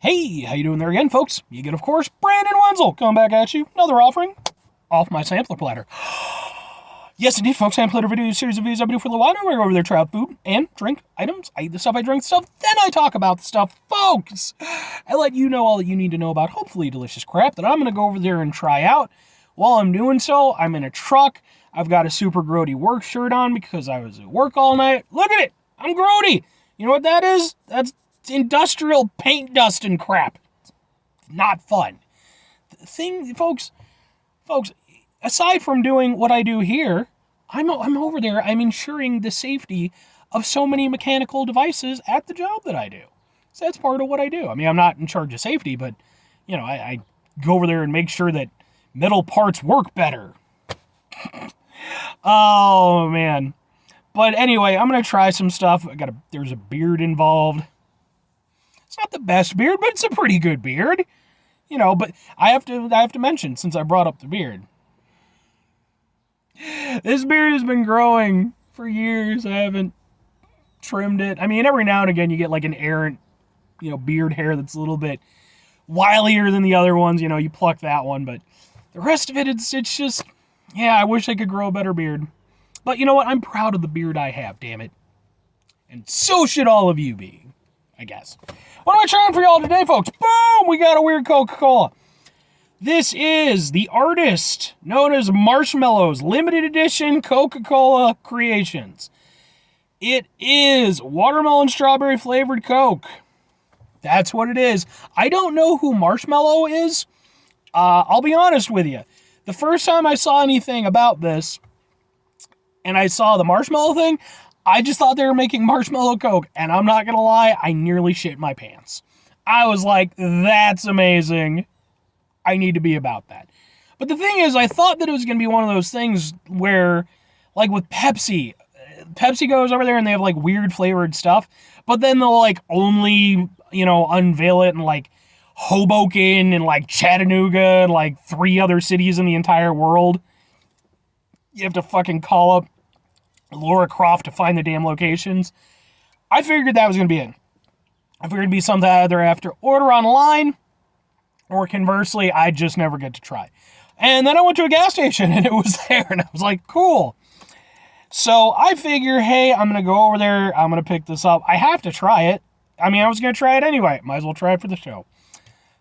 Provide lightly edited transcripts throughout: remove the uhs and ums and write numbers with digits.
Hey, how you doing there again, folks? You get, of course, Brandon Wenzel coming back at you. Another offering off my sampler platter. Yes, indeed, folks, I play a series of videos I do for a little while. I go over there, try out food and drink items. I eat the stuff, I drink the stuff, then I talk about the stuff. Folks, I let you know all that you need to know about hopefully delicious crap that I'm going to go over there and try out. While I'm doing so, I'm in a truck. I've got a super grody work shirt on because I was at work all night. Look at it! I'm grody! You know what that is? That's industrial paint dust and crap. It's not fun. The thing, folks, aside from doing what I do here, I'm over there, I'm ensuring the safety of so many mechanical devices at the job that I do. So that's part of what I do. I mean, I'm not in charge of safety, but, you know, I go over there and make sure that metal parts work better. Oh, man. But anyway, I'm going to try some stuff. There's a beard involved. It's not the best beard, but it's a pretty good beard. You know, but I have to mention, since I brought up the beard, this beard has been growing for years. I haven't trimmed it. I mean, every now and again you get like an errant, beard hair that's a little bit wilier than the other ones. You know, you pluck that one, but the rest of it, it's just, yeah, I wish I could grow a better beard. But you know what? I'm proud of the beard I have, damn it. And so should all of you be, I guess. What am I trying for y'all today, folks? Boom! We got a weird Coca-Cola. This is the artist known as Marshmello's limited edition Coca-Cola Creations. It is watermelon strawberry flavored Coke. That's what it is. I don't know who Marshmello is. I'll be honest with you. The first time I saw anything about this, and I saw the Marshmello thing, I just thought they were making Marshmello Coke, and I'm not gonna lie, I nearly shit my pants. I was like, that's amazing. I need to be about that. But the thing is, I thought that it was gonna be one of those things where, like with Pepsi goes over there and they have like weird flavored stuff, but then they'll like only, unveil it in like Hoboken and like Chattanooga and like 3 other cities in the entire world. You have to fucking call up Laura Croft to find the damn locations. I figured that was going to be it. I figured it'd be something I either have to order online, or conversely, I just never get to try. And then I went to a gas station and it was there, and I was like, cool. So I figure, hey, I'm going to go over there, I'm going to pick this up. I have to try it. I mean, I was going to try it anyway. Might as well try it for the show.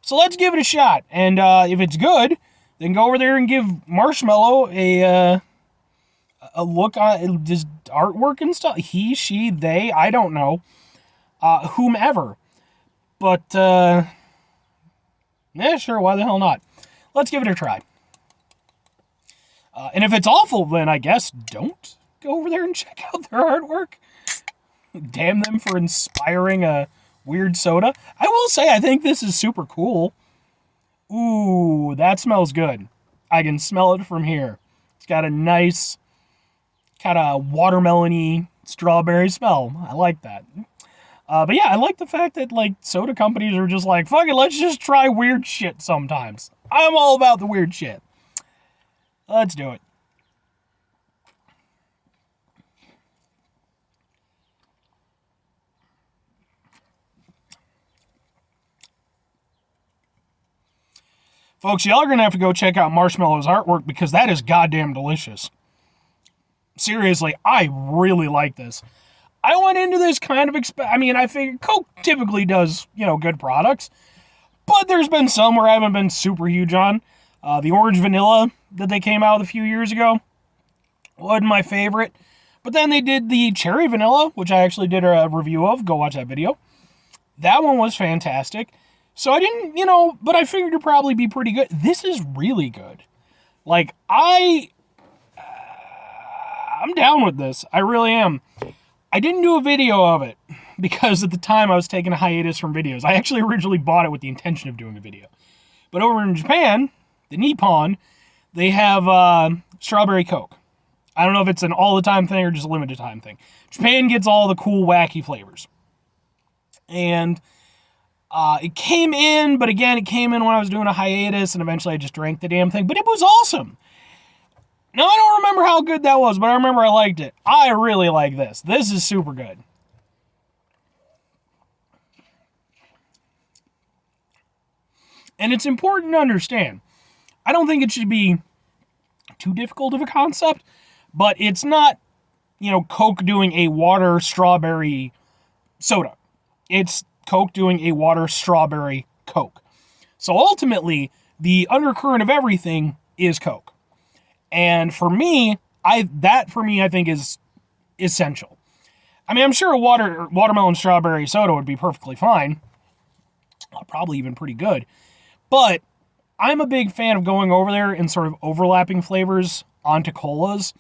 So let's give it a shot. And if it's good, then go over there and give Marshmello a look on his artwork and stuff. He, she, they, I don't know. Whomever. But, yeah, sure, why the hell not? Let's give it a try. And if it's awful, then I guess don't go over there and check out their artwork. Damn them for inspiring a weird soda. I will say, I think this is super cool. Ooh, that smells good. I can smell it from here. It's got a nice kind of watermelon-y strawberry smell. I like that. But yeah, I like the fact that like soda companies are just like, fuck it, let's just try weird shit sometimes. I'm all about the weird shit. Let's do it. Folks, y'all are going to have to go check out Marshmello's artwork because that is goddamn delicious. Seriously, I really like this. I went into this kind of I figured Coke typically does, good products. But there's been some where I haven't been super huge on. The orange vanilla that they came out with a few years ago wasn't my favorite. But then they did the cherry vanilla, which I actually did a review of. Go watch that video. That one was fantastic. So I didn't, but I figured it'd probably be pretty good. This is really good. Like, I'm down with this. I really am. I didn't do a video of it because at the time I was taking a hiatus from videos. I actually originally bought it with the intention of doing a video. But over in Japan, the Nippon, they have strawberry Coke. I don't know if it's an all-the-time thing or just a limited-time thing. Japan gets all the cool, wacky flavors. And it came in, but again, it came in when I was doing a hiatus, and eventually I just drank the damn thing. But it was awesome. Now, I don't remember how good that was, but I remember I liked it. I really like this. This is super good. And it's important to understand. I don't think it should be too difficult of a concept, but it's not, Coke doing a water strawberry soda. It's Coke doing a water strawberry Coke. So ultimately, the undercurrent of everything is Coke. And for me, I think is essential. I mean, I'm sure a watermelon strawberry soda would be perfectly fine. Probably even pretty good. But I'm a big fan of going over there and sort of overlapping flavors onto colas,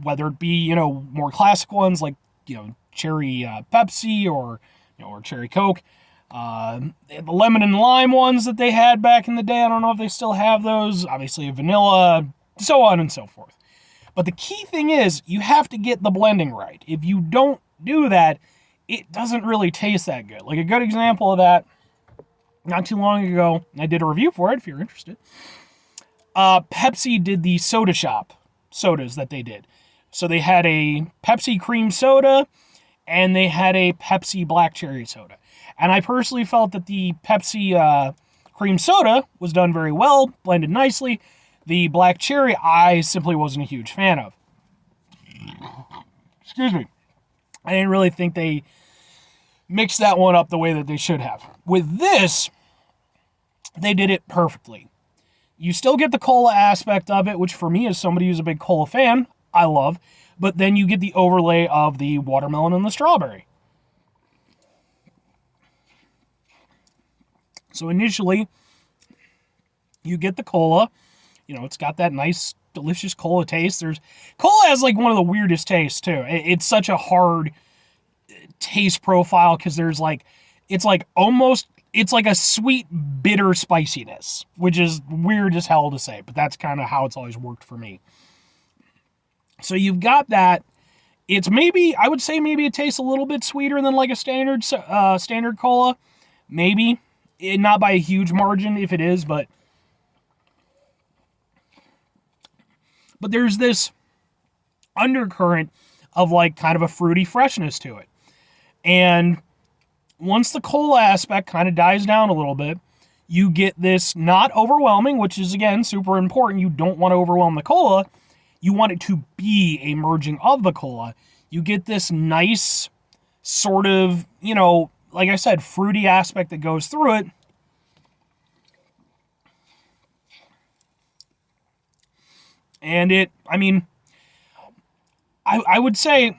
whether it be, more classic ones like, cherry Pepsi or cherry Coke. The lemon and lime ones that they had back in the day, I don't know if they still have those. Obviously, vanilla, so on and so forth. But the key thing is, you have to get the blending right. If you don't do that, it doesn't really taste that good. Like a good example of that, not too long ago, I did a review for it, if you're interested. Pepsi did the Soda Shop sodas that they did. So they had a Pepsi cream soda, and they had a Pepsi black cherry soda. And I personally felt that the Pepsi cream soda was done very well, blended nicely. The black cherry, I simply wasn't a huge fan of. Excuse me. I didn't really think they mixed that one up the way that they should have. With this, they did it perfectly. You still get the cola aspect of it, which for me, as somebody who's a big cola fan, I love. But then you get the overlay of the watermelon and the strawberry. So initially, you get the cola. It's got that nice, delicious cola taste. Cola has like one of the weirdest tastes too. It's such a hard taste profile because it's like a sweet, bitter spiciness, which is weird as hell to say, but that's kind of how it's always worked for me. So you've got that. I would say maybe it tastes a little bit sweeter than like a standard cola. Maybe. Not by a huge margin if it is, but there's this undercurrent of like kind of a fruity freshness to it. And once the cola aspect kind of dies down a little bit, you get this not overwhelming, which is again super important. You don't want to overwhelm the cola. You want it to be a merging of the cola. You get this nice sort of, like I said, fruity aspect that goes through it. And I would say,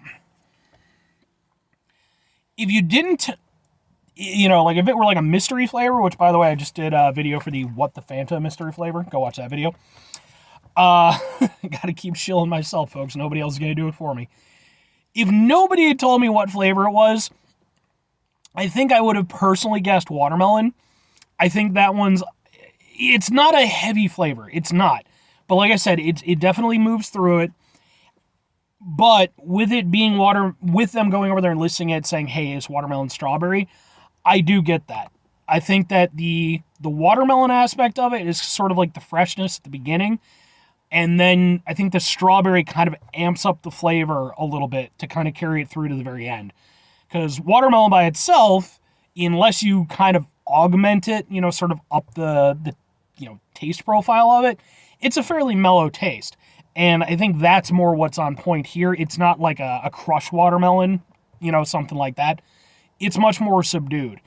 if you didn't, like if it were like a mystery flavor, which by the way, I just did a video for the What the Fanta mystery flavor. Go watch that video. Gotta keep shilling myself, folks. Nobody else is gonna do it for me. If nobody had told me what flavor it was, I think I would have personally guessed watermelon. I think that it's not a heavy flavor. It's not. But like I said, it definitely moves through it. But with it being with them going over there and listing it, saying, hey, it's watermelon strawberry, I do get that. I think that the watermelon aspect of it is sort of like the freshness at the beginning. And then I think the strawberry kind of amps up the flavor a little bit to kind of carry it through to the very end. Because watermelon by itself, unless you kind of augment it, sort of up the taste profile of it, it's a fairly mellow taste. And I think that's more what's on point here. It's not like a crushed watermelon, something like that. It's much more subdued.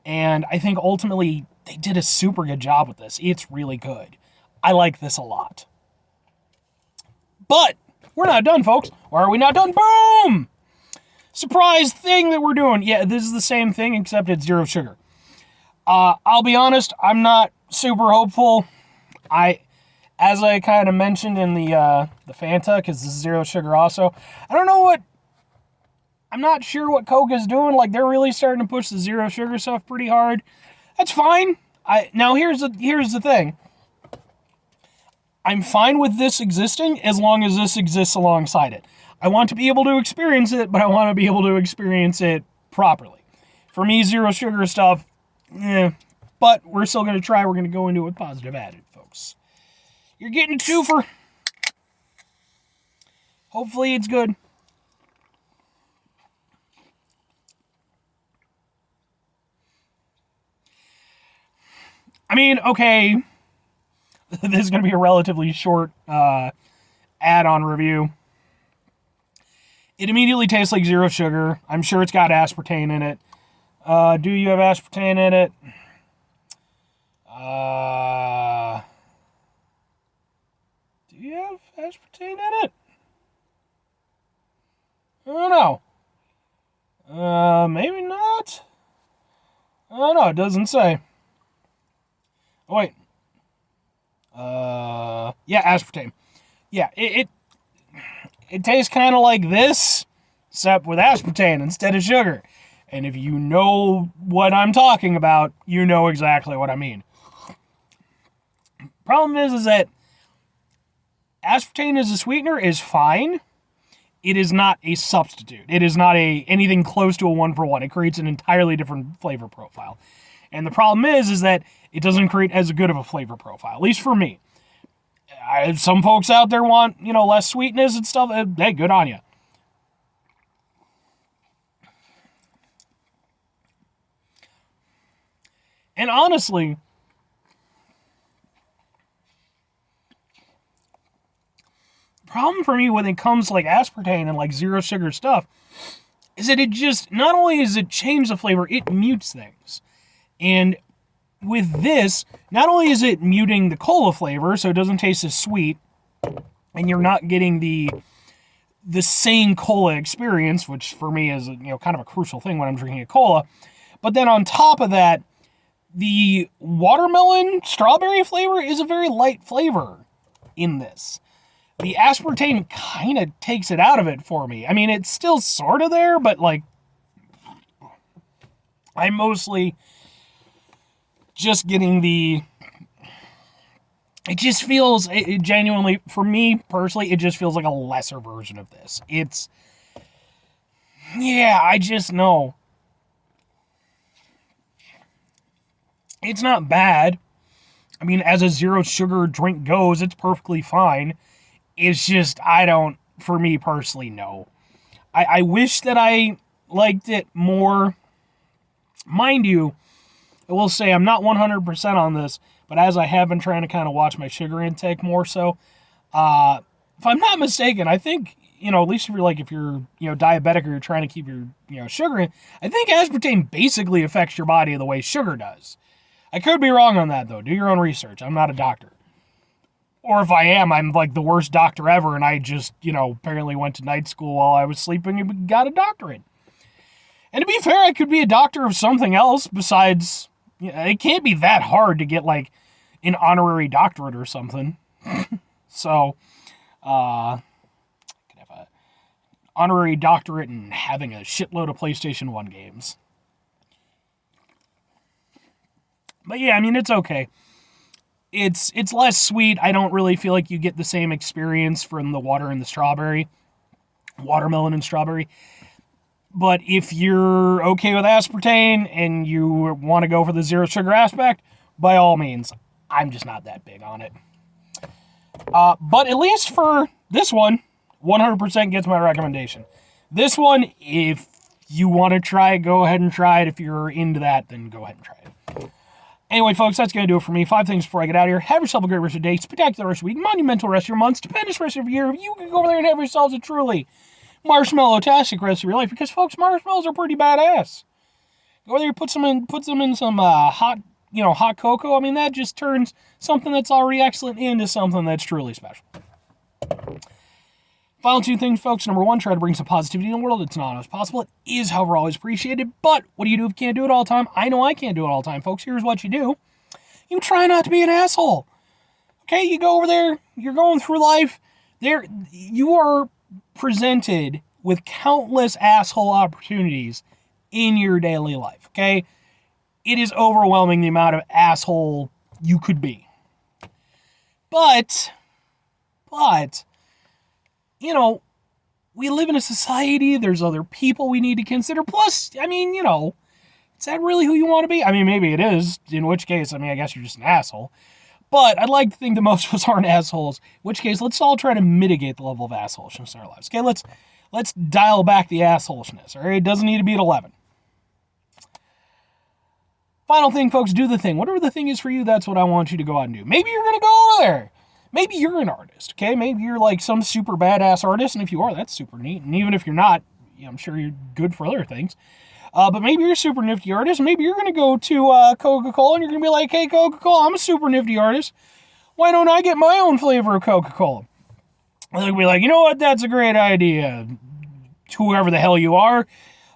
And I think ultimately they did a super good job with this. It's really good. I like this a lot. But we're not done, folks. Why are we not done? Boom! Surprise thing that we're doing. Yeah, this is the same thing, except it's zero sugar. I'll be honest, I'm not super hopeful. As I kind of mentioned in the Fanta, because this is zero sugar also, I'm not sure what Coke is doing. Like, they're really starting to push the zero sugar stuff pretty hard. That's fine. Now here's the thing. I'm fine with this existing as long as this exists alongside it. I want to be able to experience it, but I want to be able to experience it properly. For me, zero sugar stuff, but we're still going to try. We're going to go into it with positive attitude, folks. You're getting a twofer. Hopefully it's good. I mean, okay, this is going to be a relatively short add-on review. It immediately tastes like zero sugar. I'm sure it's got aspartame in it. Do you have aspartame in it? Do you have aspartame in it? I don't know. Maybe not. I don't know. It doesn't say. Oh, wait. Yeah, aspartame. Yeah, it tastes kind of like this, except with aspartame instead of sugar. And if you know what I'm talking about, you know exactly what I mean. Problem is that aspartame as a sweetener is fine. It is not a substitute. It is not anything close to a 1-for-1. It creates an entirely different flavor profile. And the problem is that it doesn't create as good of a flavor profile, at least for me. Some folks out there want, less sweetness and stuff. Hey, good on you. And honestly, the problem for me when it comes to like aspartame and like zero sugar stuff is that it just, not only does it change the flavor, it mutes things. And with this, not only is it muting the cola flavor, so it doesn't taste as sweet, and you're not getting the same cola experience, which for me is kind of a crucial thing when I'm drinking a cola. But then on top of that, the watermelon strawberry flavor is a very light flavor in this. The aspartame kind of takes it out of it for me. I mean, it's still sort of there, but like, I'm mostly just getting it just feels, it genuinely, for me personally, it just feels like a lesser version of this. I just know. It's not bad. I mean, as a zero sugar drink goes, it's perfectly fine. It's just, for me personally, no. I wish that I liked it more. Mind you, I will say I'm not 100% on this, but as I have been trying to kind of watch my sugar intake more so, if I'm not mistaken, I think, at least if you're diabetic or you're trying to keep your sugar in, I think aspartame basically affects your body the way sugar does. I could be wrong on that, though. Do your own research. I'm not a doctor. Or if I am, I'm like the worst doctor ever, and I just, apparently went to night school while I was sleeping and got a doctorate. And to be fair, I could be a doctor of something else besides, it can't be that hard to get, like, an honorary doctorate or something. So, I could have an honorary doctorate and having a shitload of PlayStation 1 games. But yeah, I mean, it's okay. It's less sweet. I don't really feel like you get the same experience from the watermelon and strawberry. But if you're okay with aspartame and you want to go for the zero sugar aspect, by all means. I'm just not that big on it. But at least for this one, 100% gets my recommendation. This one, if you want to try it, go ahead and try it. If you're into that, then go ahead and try it. Anyway, folks, that's going to do it for me. 5 things before I get out of here. Have yourself a great rest of your day, spectacular rest of your week, monumental rest of your month, stupendous rest of your year. You can go over there and have yourselves a truly marshmallow-tastic rest of your life, because, folks, marshmallows are pretty badass. Go over there, put them in some hot cocoa. I mean, that just turns something that's already excellent into something that's truly special. Final 2 things, folks. Number 1, try to bring some positivity in the world. It's not always possible. It is, however, always appreciated. But what do you do if you can't do it all the time? I know I can't do it all the time, folks. Here's what you do. You try not to be an asshole. Okay, you go over there. You're going through life. You are presented with countless asshole opportunities in your daily life, okay? It is overwhelming the amount of asshole you could be. But, we live in a society, there's other people we need to consider. Plus, I mean, is that really who you want to be? I mean, maybe it is, in which case, I guess you're just an asshole. But I'd like to think that most of us aren't assholes, in which case, let's all try to mitigate the level of assholeshness in our lives. Okay, let's dial back the assholeshness, all right? It doesn't need to be at 11. Final thing, folks, do the thing. Whatever the thing is for you, that's what I want you to go out and do. Maybe you're going to go over there. Maybe you're an artist, okay? Maybe you're like some super badass artist, and if you are, that's super neat. And even if you're not, I'm sure you're good for other things. But maybe you're a super nifty artist. Maybe you're going to go to Coca-Cola, and you're going to be like, hey, Coca-Cola, I'm a super nifty artist. Why don't I get my own flavor of Coca-Cola? And they'll be like, you know what? That's a great idea. Whoever the hell you are,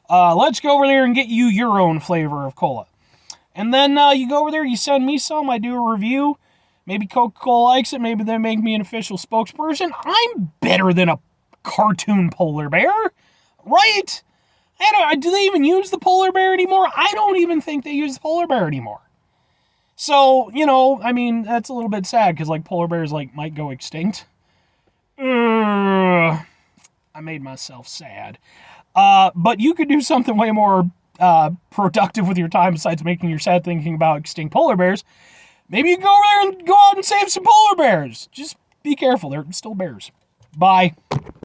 let's go over there and get you your own flavor of cola. And then you go over there, you send me some, I do a review. Maybe Coca-Cola likes it. Maybe they make me an official spokesperson. I'm better than a cartoon polar bear, right? Do they even use the polar bear anymore? I don't even think they use the polar bear anymore. So, I mean, that's a little bit sad because, like, polar bears, like, might go extinct. I made myself sad. But you could do something way more productive with your time besides making your sad thinking about extinct polar bears. Maybe you can go over there and go out and save some polar bears. Just be careful. They're still bears. Bye.